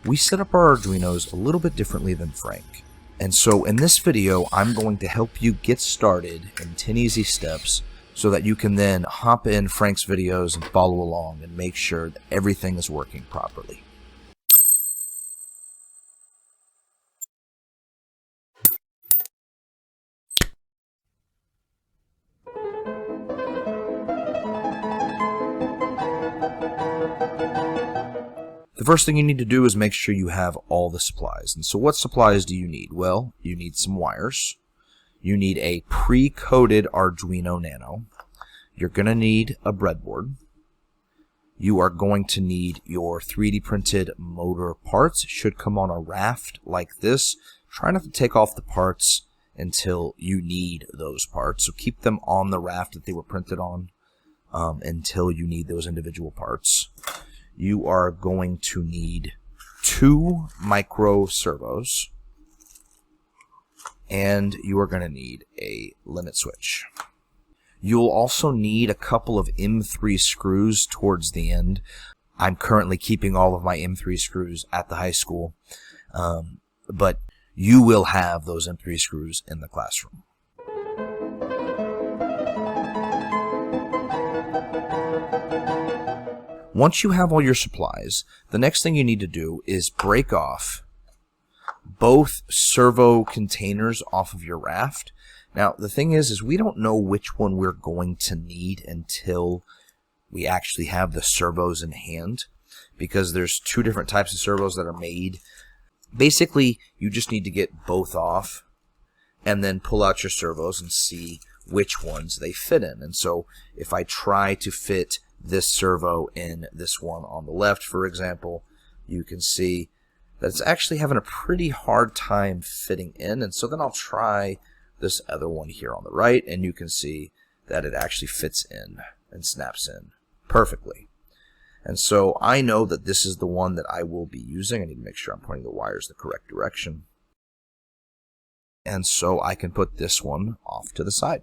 we set up our Arduinos a little bit differently than Frank. And so in this video, I'm going to help you get started in 10 easy steps so that you can then hop in Frank's videos and follow along and make sure that everything is working properly. The first thing you need to do is make sure you have all the supplies. And so what supplies do you need? Well, you need some wires. You need a pre-coded Arduino Nano. You're going to need a breadboard. You are going to need your 3D printed motor parts. It should come on a raft like this. Try not to take off the parts until you need those parts. So keep them on the raft that they were printed on until you need those individual parts. You are going to need 2 micro servos, and you are going to need a limit switch. You'll also need a couple of M3 screws towards the end. I'm currently keeping all of my M3 screws at the high school, but you will have those M3 screws in the classroom. Once you have all your supplies, the next thing you need to do is break off both servo containers off of your raft. Now, the thing is we don't know which one we're going to need until we actually have the servos in hand, because there's 2 different types of servos that are made. Basically, you just need to get both off and then pull out your servos and see which ones they fit in. And so if I try to fit this servo in this one on the left, for example, you can see that it's actually having a pretty hard time fitting in. And so then I'll try this other one here on the right, and you can see that it actually fits in and snaps in perfectly. And so I know that this is the one that I will be using. I need to make sure I'm pointing the wires the correct direction. And so I can put this one off to the side.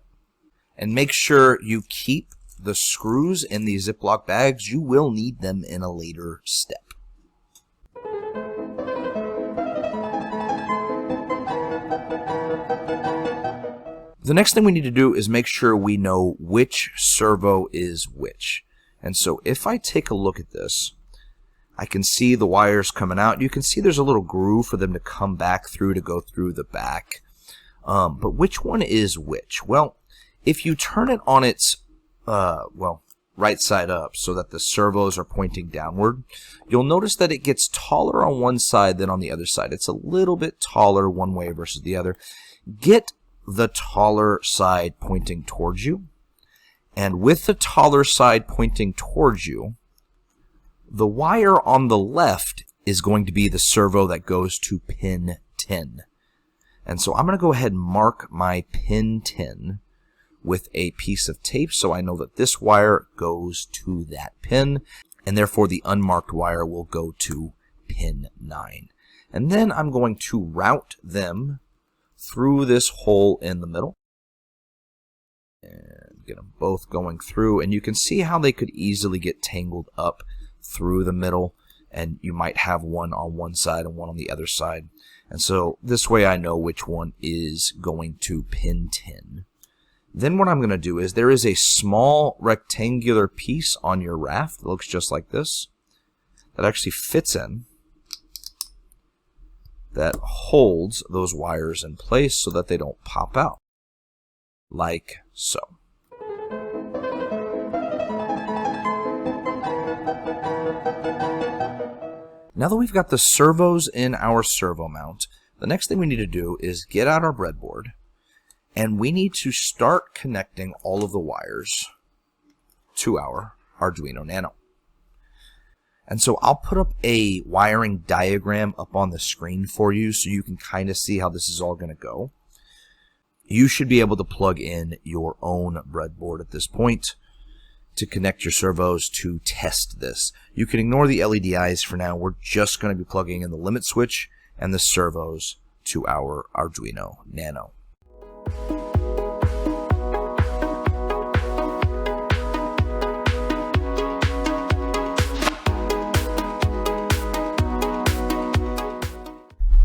And make sure you keep the screws in these Ziploc bags. You will need them in a later step. The next thing we need to do is make sure we know which servo is which. And so if I take a look at this, I can see the wires coming out. You can see there's a little groove for them to come back through to go through the back. But which one is which? Well, if you turn it on its right side up so that the servos are pointing downward, you'll notice that it gets taller on one side than on the other side. It's a little bit taller one way versus the other. Get the taller side pointing towards you, and with the taller side pointing towards you, the wire on the left is going to be the servo that goes to pin 10. And so I'm going to go ahead and mark my pin 10 with a piece of tape so I know that this wire goes to that pin, and therefore the unmarked wire will go to pin 9. And then I'm going to route them through this hole in the middle and get them both going through, and you can see how they could easily get tangled up through the middle, and you might have one on one side and one on the other side. And so this way I know which one is going to pin 10. Then what I'm going to do is there is a small rectangular piece on your raft that looks just like this that actually fits in, that holds those wires in place so that they don't pop out, like so. Now that we've got the servos in our servo mount, the next thing we need to do is get out our breadboard, and we need to start connecting all of the wires to our Arduino Nano. And so I'll put up a wiring diagram up on the screen for you so you can kind of see how this is all going to go. You should be able to plug in your own breadboard at this point to connect your servos to test this. You can ignore the LEDs for now. We're just going to be plugging in the limit switch and the servos to our Arduino Nano.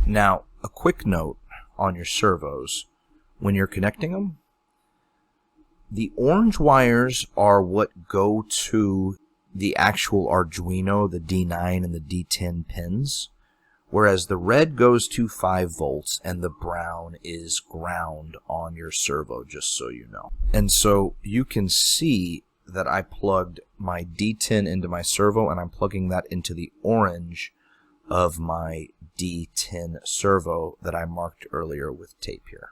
Now, a quick note on your servos. When you're connecting them, the orange wires are what go to the actual Arduino, the D9 and the D10 pins, whereas the red goes to 5 volts and the brown is ground on your servo, just so you know. And so you can see that I plugged my D10 into my servo, and I'm plugging that into the orange of my D10 servo that I marked earlier with tape here.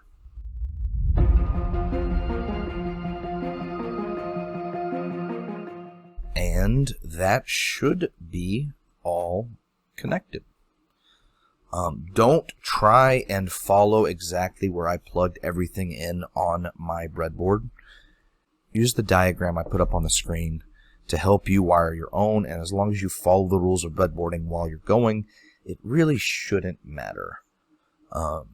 And that should be all connected. Don't try and follow exactly where I plugged everything in on my breadboard. Use the diagram I put up on the screen to help you wire your own, and as long as you follow the rules of breadboarding while you're going, it really shouldn't matter.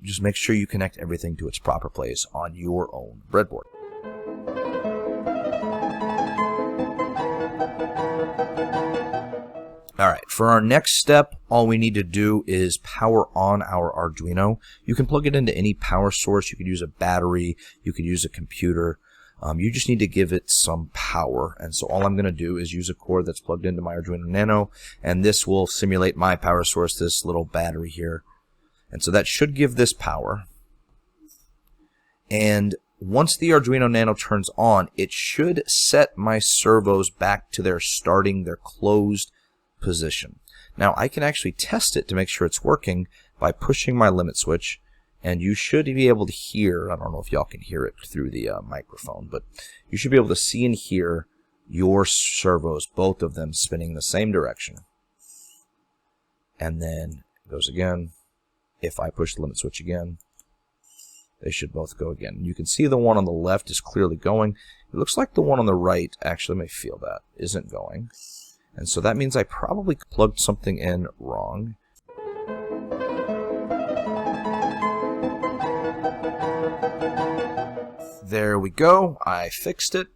Just make sure you connect everything to its proper place on your own breadboard. Alright, for our next step, all we need to do is power on our Arduino. You can plug it into any power source. You could use a battery. You could use a computer. You just need to give it some power. And so all I'm going to do is use a cord that's plugged into my Arduino Nano, and this will simulate my power source, this little battery here. And so that should give this power. And once the Arduino Nano turns on, it should set my servos back to their closed position. Now I can actually test it to make sure it's working by pushing my limit switch, and you should be able to hear, I don't know if y'all can hear it through the microphone, but you should be able to see and hear your servos, both of them spinning the same direction. And then it goes again. If I push the limit switch again, they should both go again. You can see the one on the left is clearly going. It looks like the one on the right, actually let me feel that, isn't going. And so that means I probably plugged something in wrong. There we go. I fixed it.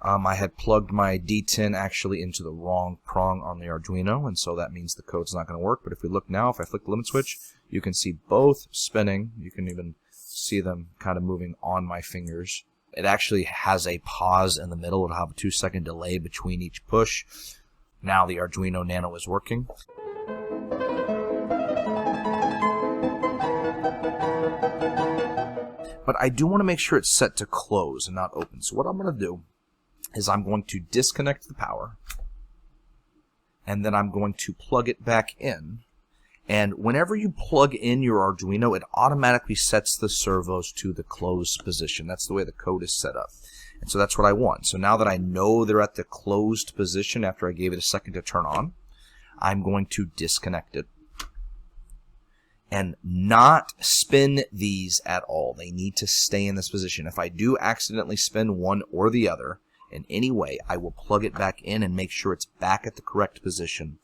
I had plugged my D10 actually into the wrong prong on the Arduino, and so that means the code's not going to work. But if we look now, if I flick the limit switch, you can see both spinning. You can even see them kind of moving on my fingers. It actually has a pause in the middle. It'll have a 2-second delay between each push. Now the Arduino Nano is working. But I do want to make sure it's set to close and not open. So what I'm going to do is I'm going to disconnect the power, and then I'm going to plug it back in. And whenever you plug in your Arduino, it automatically sets the servos to the closed position. That's the way the code is set up. And so that's what I want. So now that I know they're at the closed position after I gave it a second to turn on, I'm going to disconnect it and not spin these at all. They need to stay in this position. If I do accidentally spin one or the other in any way, I will plug it back in and make sure it's back at the correct position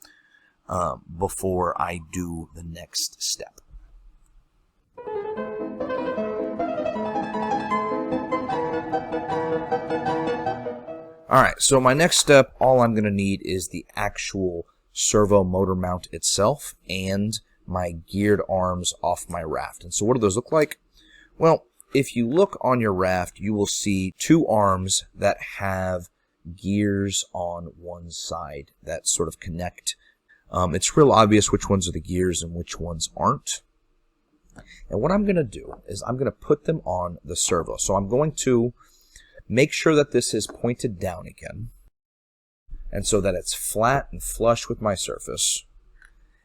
before I do the next step. Alright, so my next step, all I'm going to need is the actual servo motor mount itself and my geared arms off my raft. And so what do those look like? Well, if you look on your raft, you will see 2 arms that have gears on one side that sort of connect. It's real obvious which ones are the gears and which ones aren't. And what I'm going to do is I'm going to put them on the servo. So I'm going to make sure that this is pointed down again, and so that it's flat and flush with my surface.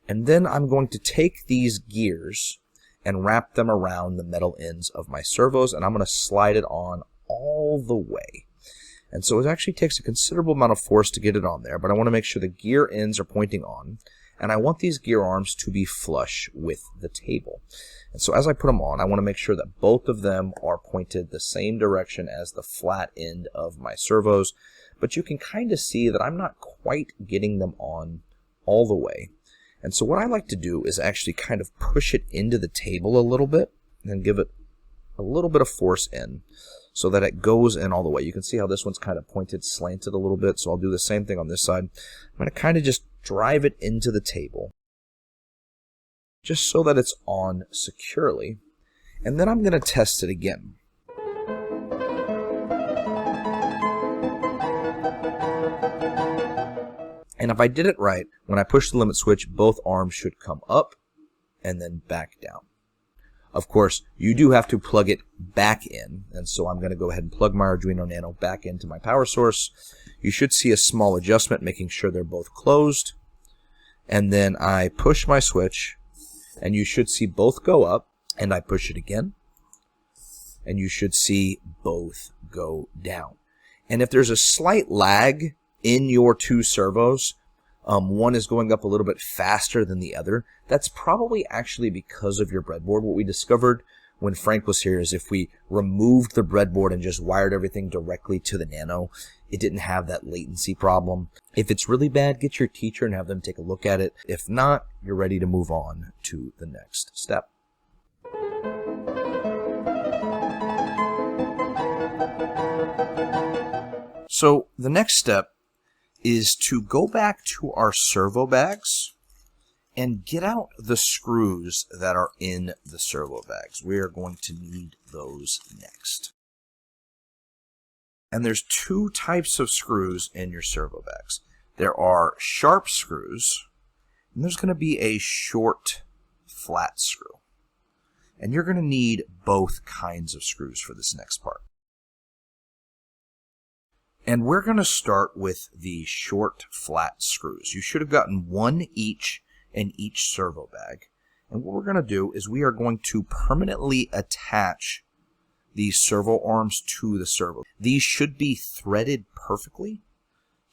And then I'm going to take these gears and wrap them around the metal ends of my servos, and I'm going to slide it on all the way. And so it actually takes a considerable amount of force to get it on there, but I want to make sure the gear ends are pointing on, and I want these gear arms to be flush with the table. And so as I put them on, I want to make sure that both of them are pointed the same direction as the flat end of my servos, but you can kind of see that I'm not quite getting them on all the way. And so what I like to do is actually kind of push it into the table a little bit and then give it a little bit of force in so that it goes in all the way. You can see how this one's kind of pointed, slanted a little bit, so I'll do the same thing on this side. I'm going to kind of just drive it into the table. just so that it's on securely. And then I'm going to test it again. And if I did it right, when I push the limit switch, both arms should come up and then back down. Of course, you do have to plug it back in, and so I'm going to go ahead and plug my Arduino Nano back into my power source. You should see a small adjustment, making sure they're both closed. And then I push my switch, and you should see both go up, and I push it again, and you should see both go down. And if there's a slight lag in your two servos, one is going up a little bit faster than the other, that's probably actually because of your breadboard. What we discovered when Frank was here is if we removed the breadboard and just wired everything directly to the Nano, it didn't have that latency problem. If it's really bad, get your teacher and have them take a look at it. If not, you're ready to move on to the next step. So the next step is to go back to our servo bags and get out the screws that are in the servo bags. We are going to need those next. And there's two types of screws in your servo bags. There are sharp screws, and there's going to be a short, flat screw. And you're going to need both kinds of screws for this next part. And we're going to start with the short, flat screws. You should have gotten one each in each servo bag. And what we're going to do is we are going to permanently attach these servo arms to the servo. These should be threaded perfectly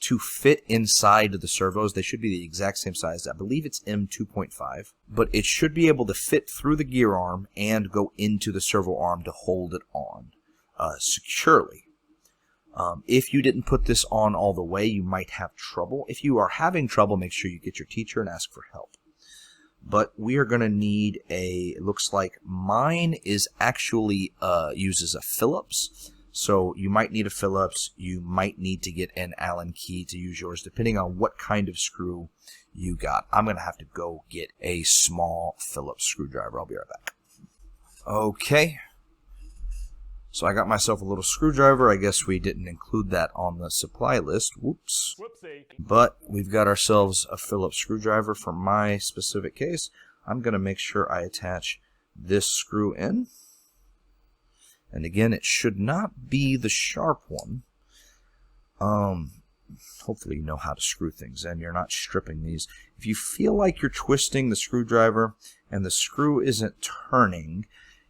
to fit inside the servos. They should be the exact same size. I believe it's M2.5, but it should be able to fit through the gear arm and go into the servo arm to hold it on securely. If you didn't put this on all the way, you might have trouble. If you are having trouble, make sure you get your teacher and ask for help. But we are going to need it looks like mine is actually uses a Phillips. So you might need a Phillips. You might need to get an Allen key to use yours, depending on what kind of screw you got. I'm going to have to go get a small Phillips screwdriver. I'll be right back. Okay. So I got myself a little screwdriver. I guess we didn't include that on the supply list. Whoops. Whoopsie. But we've got ourselves a Phillips screwdriver for my specific case. I'm going to make sure I attach this screw in. And again, it should not be the sharp one. Hopefully you know how to screw things in. You're not stripping these. If you feel like you're twisting the screwdriver and the screw isn't turning,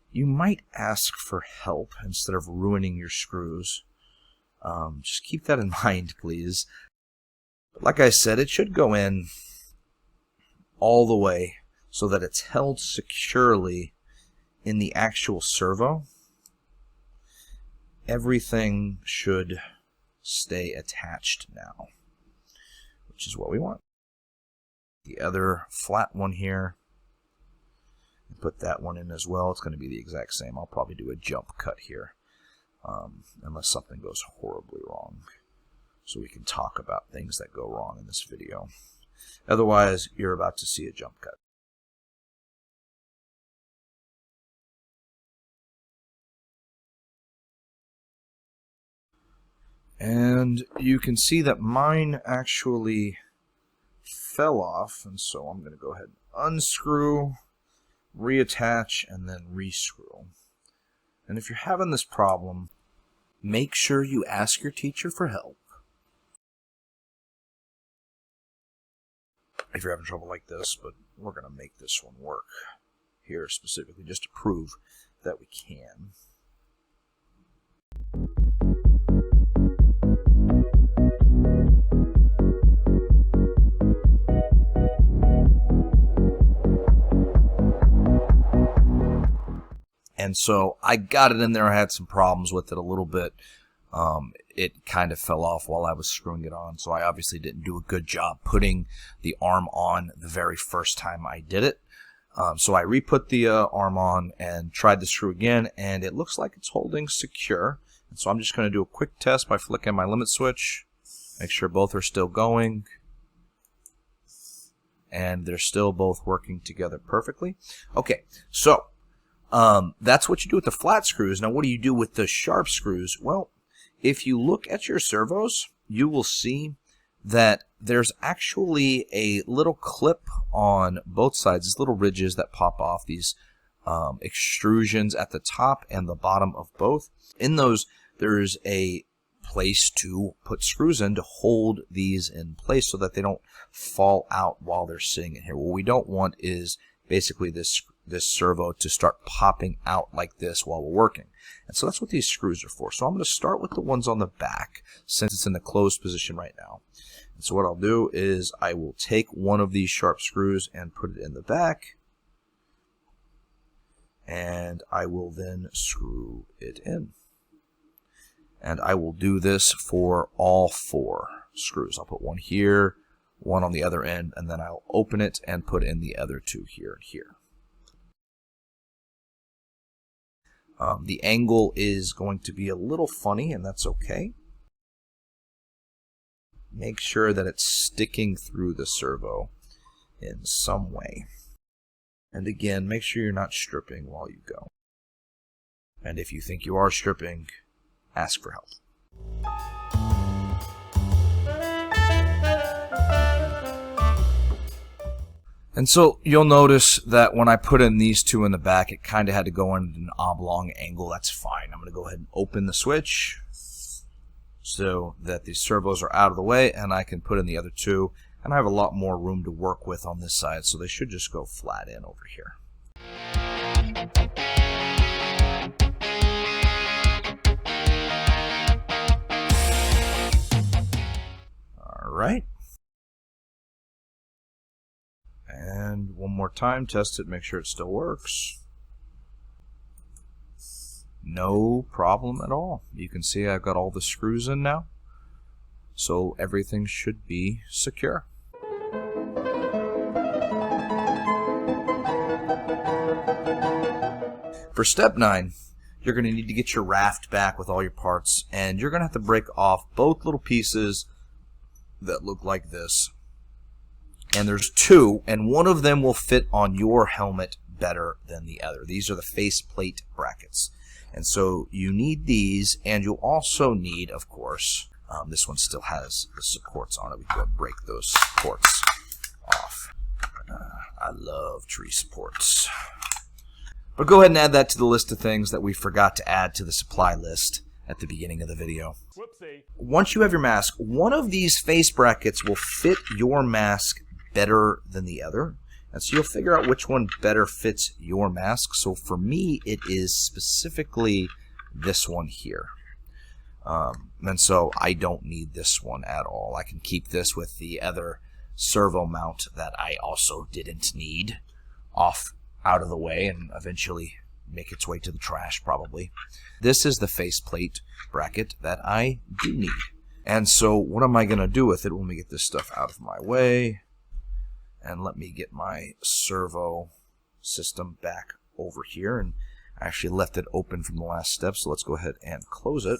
you might ask for help instead of ruining your screws. Just keep that in mind, please. But like I said, it should go in all the way so that it's held securely in the actual servo. Everything should stay attached now, which is what we want. The other flat one here, put that one in as well. It's going to be the exact same. I'll probably do a jump cut here, unless something goes horribly wrong, so we can talk about things that go wrong in this video. Otherwise, you're about to see a jump cut. And you can see that mine actually fell off, and so I'm going to go ahead and unscrew, reattach, and then rescrew. And if you're having this problem, make sure you ask your teacher for help. If you're having trouble like this, but we're going to make this one work here specifically just to prove that we can. And so I got it in there. I had some problems with it a little bit. It kind of fell off while I was screwing it on. So I obviously didn't do a good job putting the arm on the very first time I did it. So I re-put the arm on and tried the screw again. And it looks like it's holding secure. And so I'm just going to do a quick test by flicking my limit switch. Make sure both are still going. and they're still both working together perfectly. Okay, so that's what you do with the flat screws. Now, what do you do with the sharp screws? Well, if you look at your servos, you will see that there's actually a little clip on both sides, these little ridges that pop off, these extrusions at the top and the bottom of both. In those, there's a place to put screws in to hold these in place so that they don't fall out while they're sitting in here. What we don't want is basically this servo to start popping out like this while we're working. And so that's what these screws are for. So I'm going to start with the ones on the back since it's in the closed position right now. And so what I'll do is I will take one of these sharp screws and put it in the back, and I will then screw it in. And I will do this for all 4 screws. I'll put one here, one on the other end, and then I'll open it and put in the other 2 here and here. The angle is going to be a little funny, and that's okay. Make sure that it's sticking through the servo in some way. And again, make sure you're not stripping while you go. And if you think you are stripping, ask for help. And so you'll notice that when I put in these 2 in the back, it kind of had to go in an oblong angle. That's fine. I'm going to go ahead and open the switch so that these servos are out of the way, and I can put in the other 2. And I have a lot more room to work with on this side, so they should just go flat in over here. All right. And one more time, test it, make sure it still works. No problem at all. You can see I've got all the screws in now, so everything should be secure. For step 9, you're going to need to get your raft back with all your parts, and you're going to have to break off both little pieces that look like this. And there's 2, and one of them will fit on your helmet better than the other. These are the faceplate brackets. And so you need these, and you'll also need, of course, this one still has the supports on it. We can go and break those supports off. I love tree supports. But go ahead and add that to the list of things that we forgot to add to the supply list at the beginning of the video. Whoopsie. Once you have your mask, one of these face brackets will fit your mask better than the other. And so you'll figure out which one better fits your mask. So for me, it is specifically this one here. And so I don't need this one at all. I can keep this with the other servo mount that I also didn't need out of the way and eventually make its way to the trash probably. This is the faceplate bracket that I do need. And so what am I going to do with it? Let me get this stuff out of my way. And let me get my servo system back over here. And I actually left it open from the last step, so let's go ahead and close it.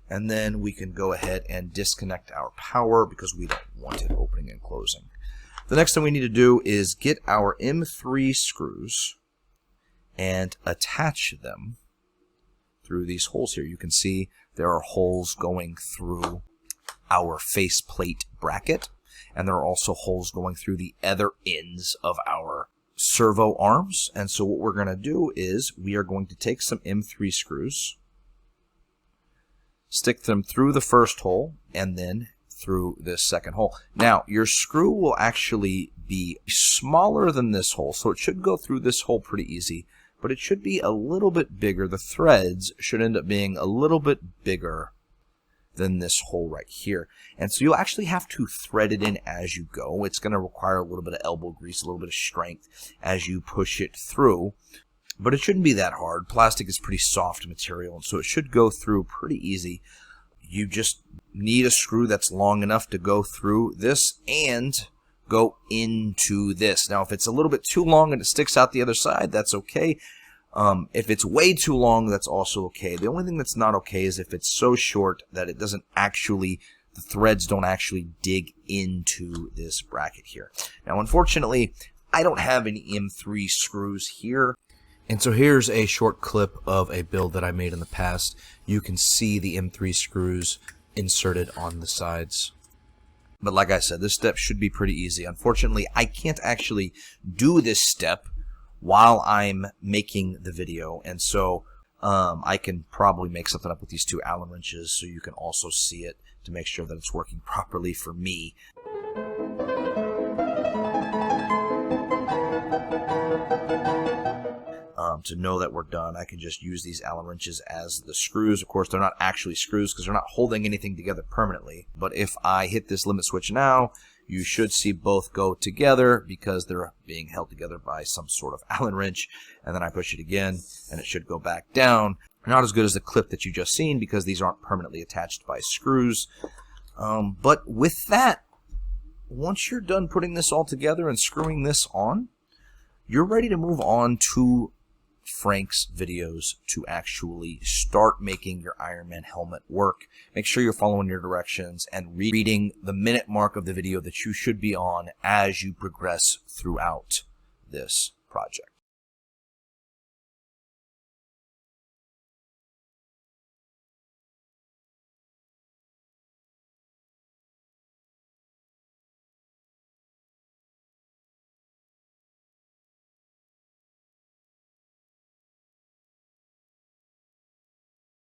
And then we can go ahead and disconnect our power because we don't want it opening and closing. The next thing we need to do is get our M3 screws and attach them through these holes here. You can see there are holes going through our faceplate bracket, and there are also holes going through the other ends of our servo arms. And so what we're going to do is we are going to take some M3 screws, stick them through the first hole, and then through this second hole. Now, your screw will actually be smaller than this hole, so it should go through this hole pretty easy, but it should be a little bit bigger. The threads should end up being a little bit bigger than this hole right here. And so you'll actually have to thread it in as you go. It's going to require a little bit of elbow grease, a little bit of strength as you push it through, but it shouldn't be that hard. Plastic is pretty soft material, and so it should go through pretty easy. You just need a screw that's long enough to go through this and go into this. Now, if it's a little bit too long and it sticks out the other side, that's okay. If it's way too long, that's also okay. The only thing that's not okay is if it's so short that it doesn't actually the threads don't actually dig into this bracket here. Now, unfortunately, I don't have any M3 screws here. And so here's a short clip of a build that I made in the past. You can see the M3 screws inserted on the sides. But like I said, this step should be pretty easy. Unfortunately, I can't actually do this step while I'm making the video. And so I can probably make something up with these 2 Allen wrenches so you can also see it to make sure that it's working properly for me. To know that we're done, I can just use these Allen wrenches as the screws. Of course, they're not actually screws because they're not holding anything together permanently. But if I hit this limit switch now, you should see both go together because they're being held together by some sort of Allen wrench. And then I push it again, and it should go back down. Not as good as the clip that you just seen because these aren't permanently attached by screws. But with that, once you're done putting this all together and screwing this on, you're ready to move on to Frank's videos to actually start making your Iron Man helmet work. Make sure you're following your directions and reading the minute mark of the video that you should be on as you progress throughout this project.